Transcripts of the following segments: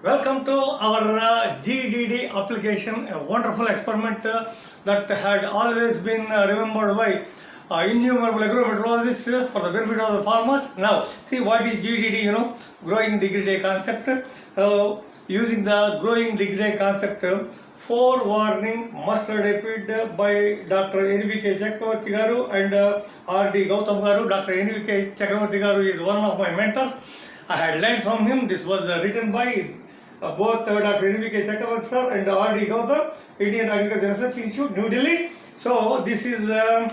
Welcome to our GDD application, a wonderful experiment that had always been remembered by innumerable agrometeorologists for the benefit of the farmers. Now, see what is GDD, growing degree day concept. Using the growing degree day concept, forewarning mustard aphid by Dr. NVK Chakravarti Garu and R.D. Gautam Garu. Dr. NVK Chakravarti Garu is one of my mentors. I had learned from him. This was written by both Dr. NVK Chakravarti sir and R.D. Gautam, Indian Agriculture Research Institute, New Delhi. So this is a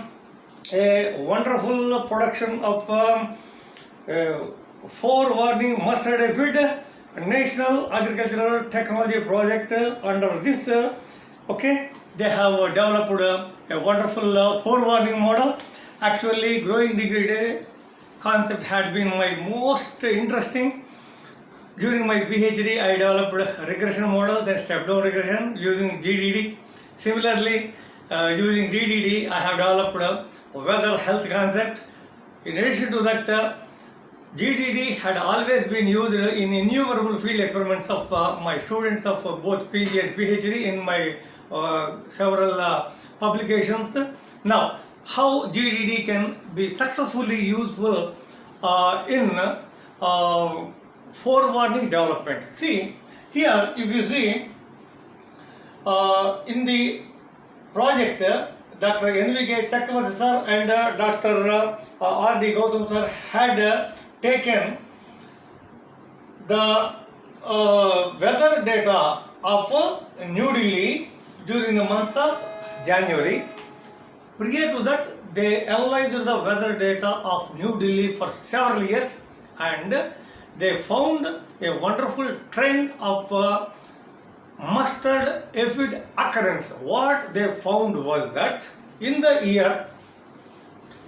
wonderful production of forewarning mustard aphid, National Agricultural Technology Project. Under this, they have developed a wonderful forewarning model. Actually, growing degree day concept had been my most interesting. During my PhD, I developed regression models and step-down regression using GDD. Similarly, using GDD, I have developed a weather health concept. In addition to that, GDD had always been used in innumerable field experiments of my students of both PG and PhD in my several publications. Now, how GDD can be successfully useful in forewarning development. See, here if you see in the project, Dr. NVK Chakravarti sir and Dr. R.D. Gautam sir had taken the weather data of New Delhi during the month of January. Prior to that, they analyzed the weather data of New Delhi for several years and they found a wonderful trend of mustard aphid occurrence. What they found was that in the year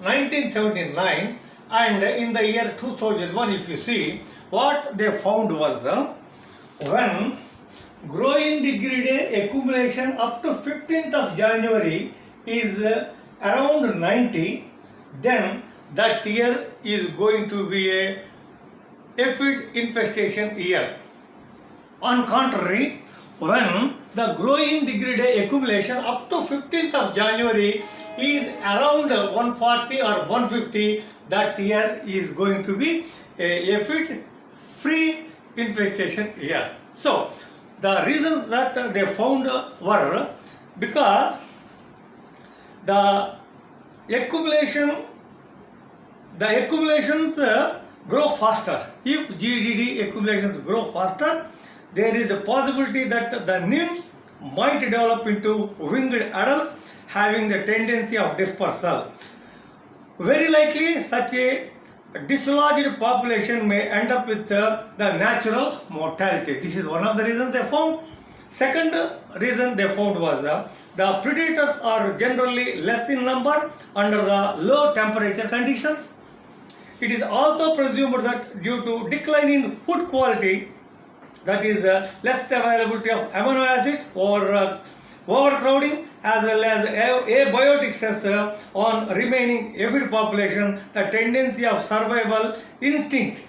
1979 and in the year 2001, if you see, what they found was when growing degree day accumulation up to 15th of January is around 90, then that year is going to be a aphid infestation year. On contrary, when the growing degree day accumulation up to 15th of January is around 140 or 150, that year is going to be a aphid free infestation year. So, the reasons that they found were because the accumulations grow faster. If GDD accumulations grow faster, there is a possibility that the nymphs might develop into winged adults having the tendency of dispersal. Very likely, such a dislodged population may end up with the natural mortality. This is one of the reasons they found. Second reason they found was the predators are generally less in number under the low temperature conditions. It is also presumed that due to decline in food quality, that is less availability of amino acids or overcrowding as well as abiotic stress on remaining aphid population, the tendency of survival instinct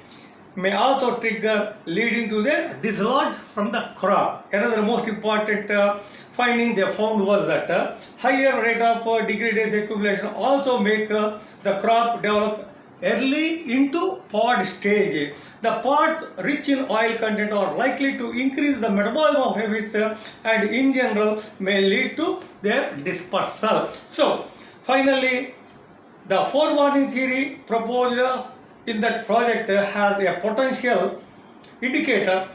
may also trigger leading to the dislodge from the crop. Another most important finding they found was that higher rate of degree days accumulation also make the crop develop early into pod stage. The pods rich in oil content are likely to increase the metabolism of aphids and in general may lead to their dispersal. So, finally, the forewarning theory proposed in that project has a potential indicator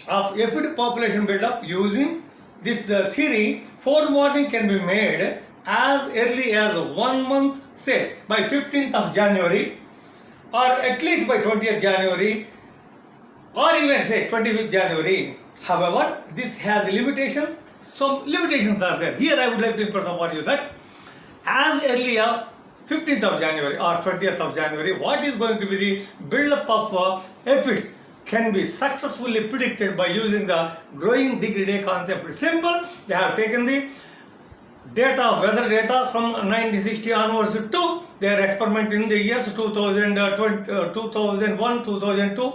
of aphid population buildup. Using this theory, forewarning can be made as early as 1 month, say by 15th of January or at least by 20th January or even say 25th January. However, this has limitations. Some limitations are there. Here I would like to impress upon you that as early as 15th of January or 20th of January, what is going to be the build-up of aphids can be successfully predicted by using the growing degree day concept. Simple. They have taken the data of weather data from 1960 onwards to their experiment in the years 2001, 2002.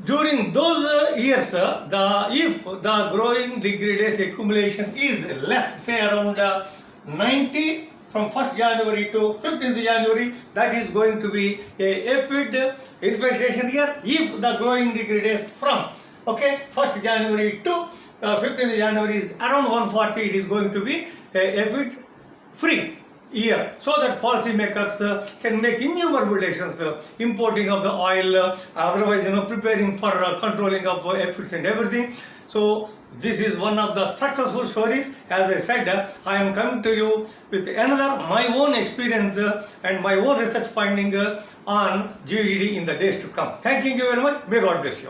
during those years, if the growing degradase accumulation is less, say around 90 from 1st January to 15th January, that is going to be a aphid infestation year. If the growing degradase from 1st January to 15th January is around 140, it is going to be a aphid free year, so that policymakers can make innumerable decisions, importing of the oil, otherwise preparing for controlling of aphids and everything. So this is one of the successful stories. As I said, I am coming to you with another my own experience and my own research finding on GDD in the days to come. Thank you very much. May God bless you.